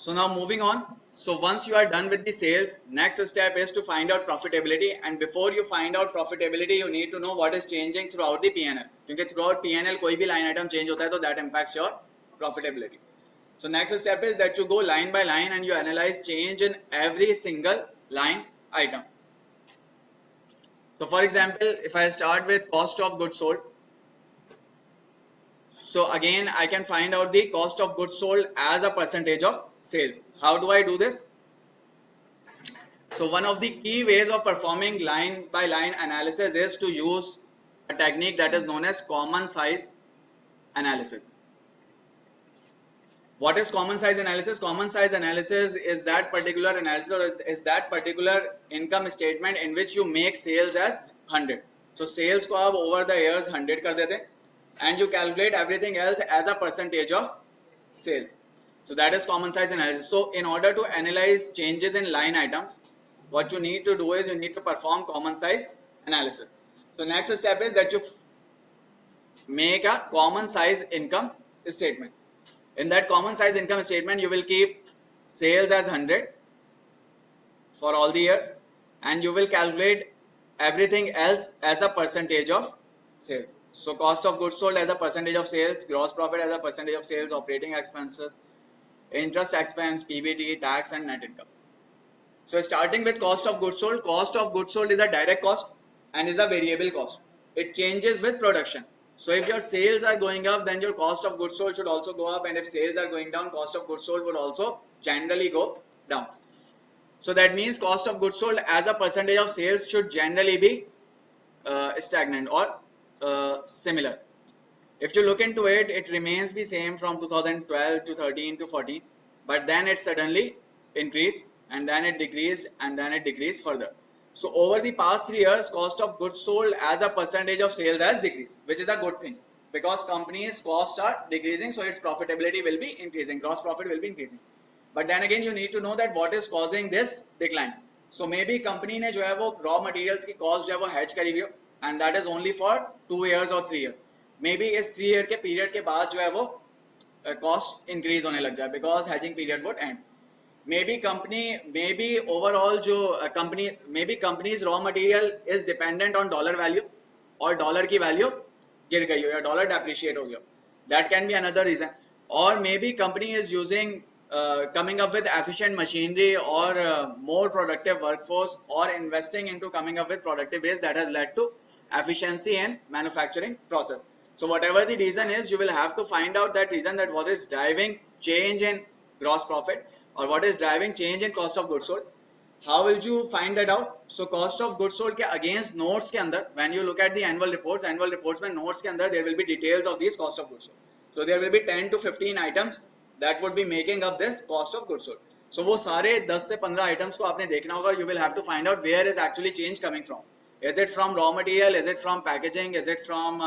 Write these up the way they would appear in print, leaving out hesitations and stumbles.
So now moving on. So once you are done with the sales, next step is to find out profitability. And before you find out profitability, you need to know what is changing throughout the P&L. क्योंकि throughout P&L कोई भी line item change होता है तो that impacts your profitability. So next step is that you go line by line and you analyze change in every single line item. So for example, if I start with cost of goods sold, so again I can find out the cost of goods sold as a percentage of sales. How do I do this? So one of the key ways of performing line by line analysis is to use a technique that is known as common size analysis. What is common size analysis? Common size analysis is that particular analysis, or is that particular income statement in which you make sales as 100. So sales को आप over the years 100 कर देते and you calculate everything else as a percentage of sales. So that is common size analysis. So in order to analyze changes in line items, what you need to do is you need to perform common size analysis. So next step is that you make a common size income statement. In that common size income statement, you will keep sales as 100 for all the years and you will calculate everything else as a percentage of sales. So cost of goods sold as a percentage of sales, gross profit as a percentage of sales, operating expenses, interest expense, PBT, tax and net income. So starting with cost of goods sold is a direct cost and is a variable cost. It changes with production. So if your sales are going up, then your cost of goods sold should also go up, and if sales are going down, cost of goods sold would also generally go down. So that means cost of goods sold as a percentage of sales should generally be stagnant or similar. If you look into it, it remains the same from 2012 to 13 to 14, but then it suddenly increased and then it decreased and then it decreased further. So over the past 3 years, cost of goods sold as a percentage of sales has decreased, which is a good thing because companies' costs are decreasing, so its profitability will be increasing, gross profit will be increasing. But then again, you need to know that what is causing this decline. So maybe company ने जो है वो raw materials की cost जो है वो hedge करी हुई हो, and that is only for 2 years or 3 years. Maybe इस 3 year के period के बाद जो है वो cost increase होने लग जाए because hedging period would end. Maybe overall जो company's raw material is dependent on dollar value और dollar की value गिर गई हो या dollar depreciate हो गया. That can be another reason. Or maybe company is using coming up with efficient machinery or more productive workforce or investing into coming up with productive ways that has led to efficiency in manufacturing process. So whatever the reason is, you will have to find out that reason, that what is driving change in gross profit or what is driving change in cost of goods sold. How will you find that out? So cost of goods sold के against notes के अंदर, when you look at the annual reports में notes के अंदर there will be details of these cost of goods sold. So there will be 10 to 15 items that would be making up this cost of goods sold. So वो सारे 10 से 15 items को आपने देखना होगा. You will have to find out where is actually change coming from. Is it from raw material? Is it from packaging? Is it from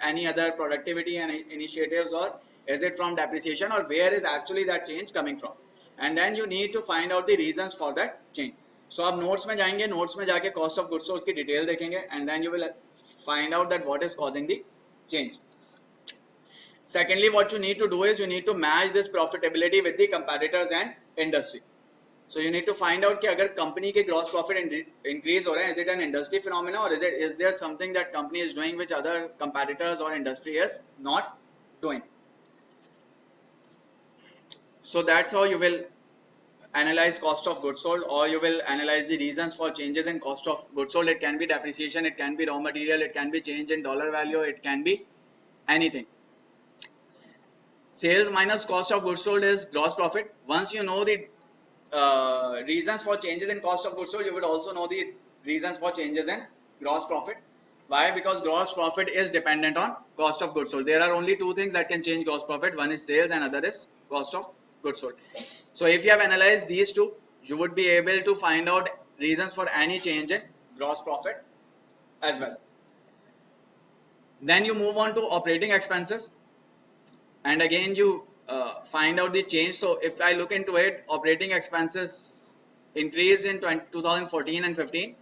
any other productivity and initiatives, or is it from depreciation, or where is actually that change coming from? And then you need to find out the reasons for that change. So आप notes में जाएंगे, notes में जाके cost of goods sold की detail देखेंगे, and then you will find out that what is causing the change. Secondly, what you need to do is you need to match this profitability with the competitors and industry. So you need to find out कि अगर company के gross profit increase हो रहे हैं, is it an industry phenomena or is there something that company is doing which other competitors or industry is not doing? So that's how you will analyze cost of goods sold, or you will analyze the reasons for changes in cost of goods sold. It can be depreciation, it can be raw material, it can be change in dollar value, it can be anything. Sales minus cost of goods sold is gross profit. Once you know the reasons for changes in cost of goods sold, you would also know the reasons for changes in gross profit. Why? Because gross profit is dependent on cost of goods sold. There are only two things that can change gross profit. One is sales and other is cost of goods sold. So if you have analyzed these two, you would be able to find out reasons for any change in gross profit as well. Then you move on to operating expenses, and again you find out the change. So if I look into it, operating expenses increased in 2014 and 15,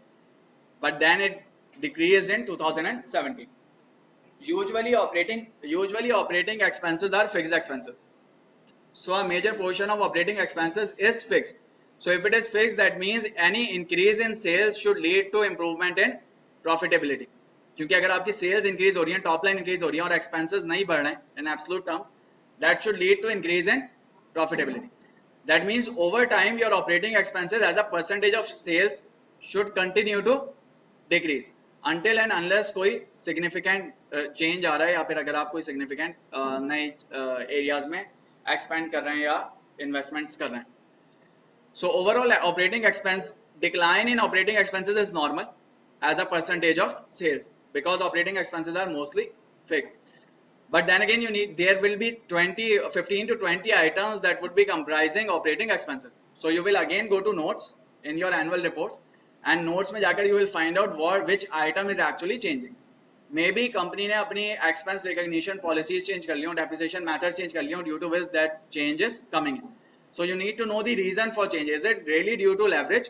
but then it decreased in 2017. Usually operating expenses are fixed expenses. So a major portion of operating expenses is fixed. So if it is fixed, that means any increase in sales should lead to improvement in profitability. क्योंकि अगर आपकी sales increase हो रही है, top line increase हो रही है और expenses नहीं बढ़ रहे हैं in absolute term, that should lead to increase in profitability. That means over time your operating expenses as a percentage of sales should continue to decrease until and unless कोई significant change आ रहा है या फिर अगर आप कोई significant नए areas में expand कर रहे हैं या investments कर रहे हैं. So overall operating expense decline in operating expenses is normal as a percentage of sales because operating expenses are mostly fixed. But then again there will be 15 to 20 items that would be comprising operating expenses. So you will again go to notes in your annual reports and notes में जाकर you will find out which item is actually changing. Maybe company ने अपनी expense recognition policies change कर ली हो, depreciation methods change कर ली हो, due to which that change is coming in. So you need to know the reason for change. Is it really due to leverage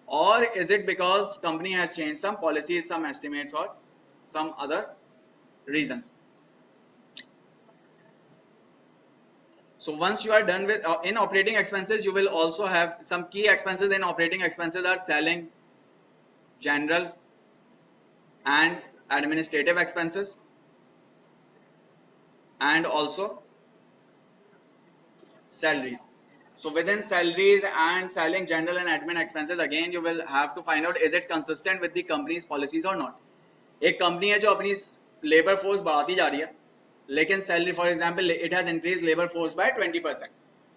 or is it because company has changed some policies, some estimates or some other reasons? So once you are done with in operating expenses, you will also have some key expenses in operating expenses are selling, general and administrative expenses and also salaries. So within salaries and selling, general and admin expenses, again you will have to find out is it consistent with the company's policies or not. एक company है जो अपनी labor force बढ़ाती जा रही है, लेकिन salary for example it has increased labor force by 20%,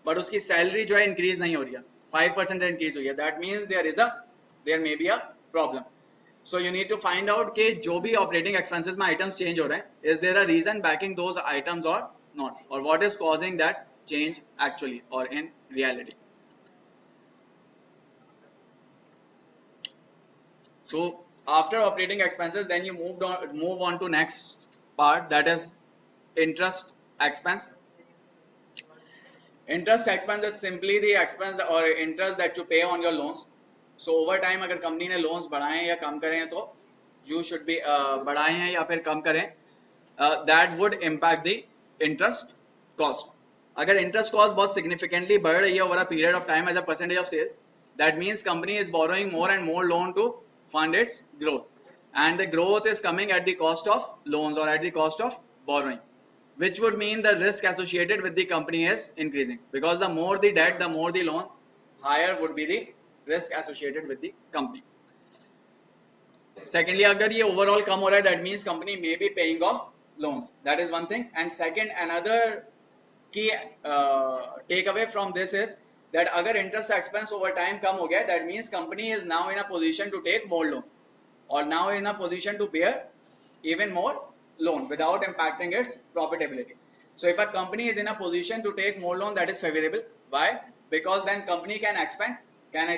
but उसकी salary जो है increase नहीं हो रही है, 5% increase हुई है. That means there may be a problem. So you need to find out कि जो भी operating expenses में items change हो रहे हैं, is there a reason backing those items or not, or what is causing that change actually or in reality. So after operating expenses, then you move on to next part, that is interest expense. Interest expense is simply the expense or interest that you pay on your loans. So over time अगर company ने loans बढ़ाएं या कम करें तो you should be बढ़ाएं हैं या फिर कम करें, that would impact the interest cost. अगर interest cost बहुत significantly बढ़ रही है over a period of time as a percentage of sales, that means company is borrowing more and more loan to fund its growth, and the growth is coming at the cost of loans or at the cost of borrowing, which would mean the risk associated with the company is increasing, because the more the debt, the more the loan, higher would be the risk associated with the company. Secondly, अगर ये overall कम हो रहा है, that means company may be paying off loans. That is one thing. And second, another key takeaway from this is that अगर interest expense over time कम हो गया, that means company is now in a position to take more loan, or now in a position to bear even more loan without impacting its profitability. So if a company is in a position to take more loan, that is favorable. Why? Because then company can expand, can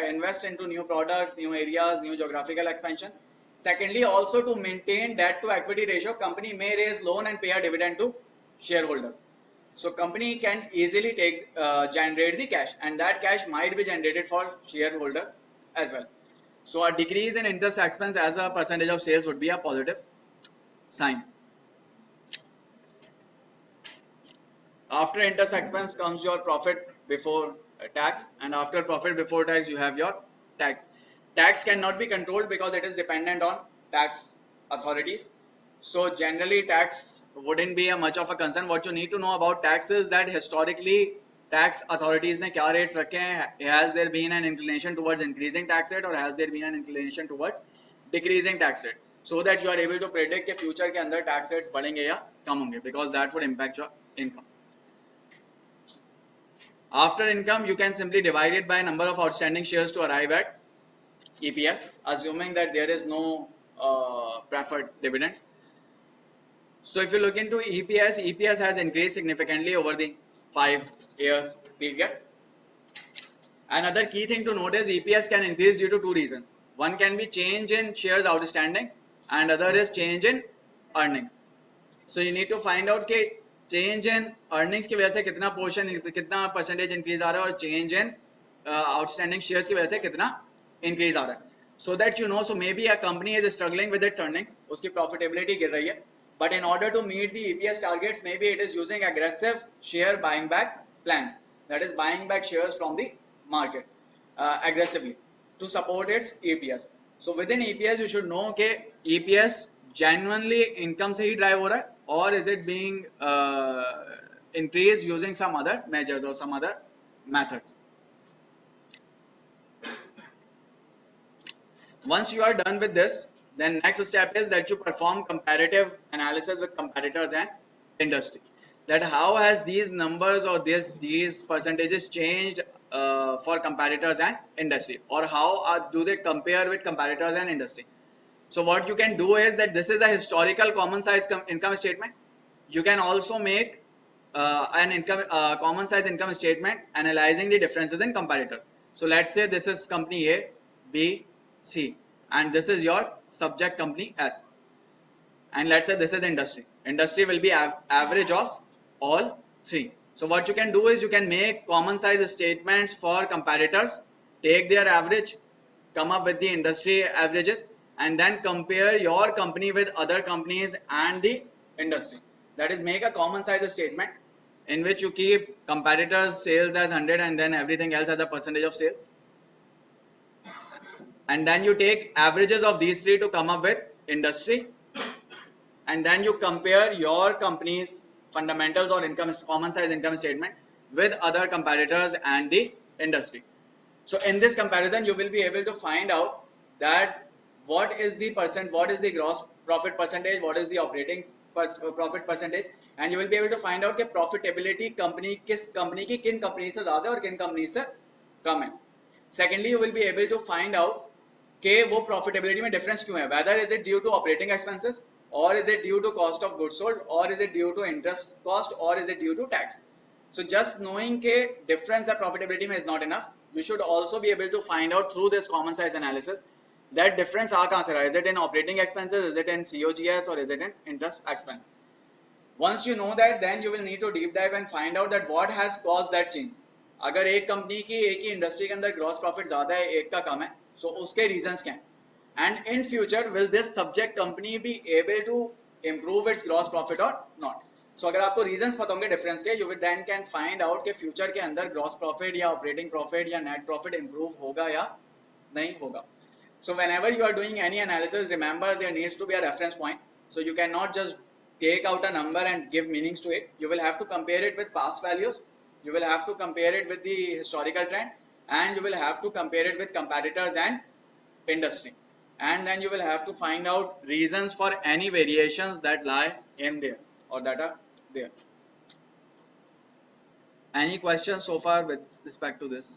invest into new products, new areas, new geographical expansion. Secondly, also to maintain debt to equity ratio, company may raise loan and pay a dividend to shareholders. So company can easily generate the cash, and that cash might be generated for shareholders as well. So a decrease in interest expense as a percentage of sales would be a positive sign. After interest expense comes your profit before tax, and after profit before tax you have your tax. Tax cannot be controlled because it is dependent on tax authorities. So generally tax wouldn't be much of a concern. What you need to know about tax is that historically tax authorities ने क्या rates रखे हैं? Has there been an inclination towards increasing tax rate, or has there been an inclination towards decreasing tax rate, so that you are able to predict कि future के अंदर tax rates बढ़ेंगे या कम होंगे, because that would impact your income. After income, you can simply divide it by number of outstanding shares to arrive at EPS, assuming that there is no preferred dividends. So if you look into EPS, EPS has increased significantly over the 5 years period. Another key thing to note is EPS can increase due to two reasons. One can be change in shares outstanding, and other is change in earnings. So you need to find out कि change in earnings की वजह से कितना percentage increase आ रहा है, और change in outstanding shares की वजह से कितना increase आ रहा है. So that you know, so maybe a company is struggling with its earnings, उसकी profitability गिर रही है, but in order to meet the EPS targets, maybe it is using aggressive share buying back plans, that is buying back shares from the market aggressively to support its EPS. So within EPS you should know कि EPS genuinely income से ही drive हो रहा है, or is it being increased using some other measures or some other methods. Once you are done with this, then next step is that you perform comparative analysis with competitors and industry. That how has these numbers or these percentages changed for competitors and industry, or how do they compare with competitors and industry. So what you can do is that this is a historical common size income statement. You can also make an common size income statement analyzing the differences in competitors. So let's say this is company A, B, C, and this is your subject company S, and let's say this is industry. Industry will be average of all three. So what you can do is you can make common size statements for competitors, take their average, come up with the industry averages, and then compare your company with other companies and the industry. That is, make a common size statement in which you keep competitors sales as 100 and then everything else as a percentage of sales, and then you take averages of these three to come up with industry, and then you compare your company's fundamentals or common size income statement with other competitors and the industry. So in this comparison you will be able to find out that what is the gross profit percentage, what is the operating profit percentage, and you will be able to find out कि profitability company किस company की किन company से ज़्यादा और किन company से कम है. Secondly, you will be able to find out कि वो profitability में difference क्यों है, whether is it due to operating expenses, or is it due to cost of goods sold, or is it due to interest cost, or is it due to tax. So just knowing के difference at profitability में is not enough. You should also be able to find out through this common size analysis that difference आ कहाँ से रहा है. Is it in operating expenses, is it in COGS, or is it in interest expense. Once you know that, then you will need to deep dive and find out that what has caused that change. अगर एक company की एक ही industry के अंदर gross profit ज्यादा है, एक का कम है, सो उसके रीजंस क्या हैं, and in future will this subject company be able to improve its gross profit or not. So अगर आपको रीजंस पता होंगे डिफरेंस के, you will then can find out कि फ्यूचर के अंदर ग्रॉस प्रॉफिट या ऑपरेटिंग प्रॉफिट या नेट प्रॉफिट इंप्रूव होगा या नहीं होगा. So whenever you are doing any analysis, remember there needs to be a reference point. So you cannot just take out a number and give meanings to it. You will have to compare it with past values. You will have to compare it with the historical trend, and you will have to compare it with competitors and industry. And then you will have to find out reasons for any variations that lie in there or that are there. Any questions so far with respect to this?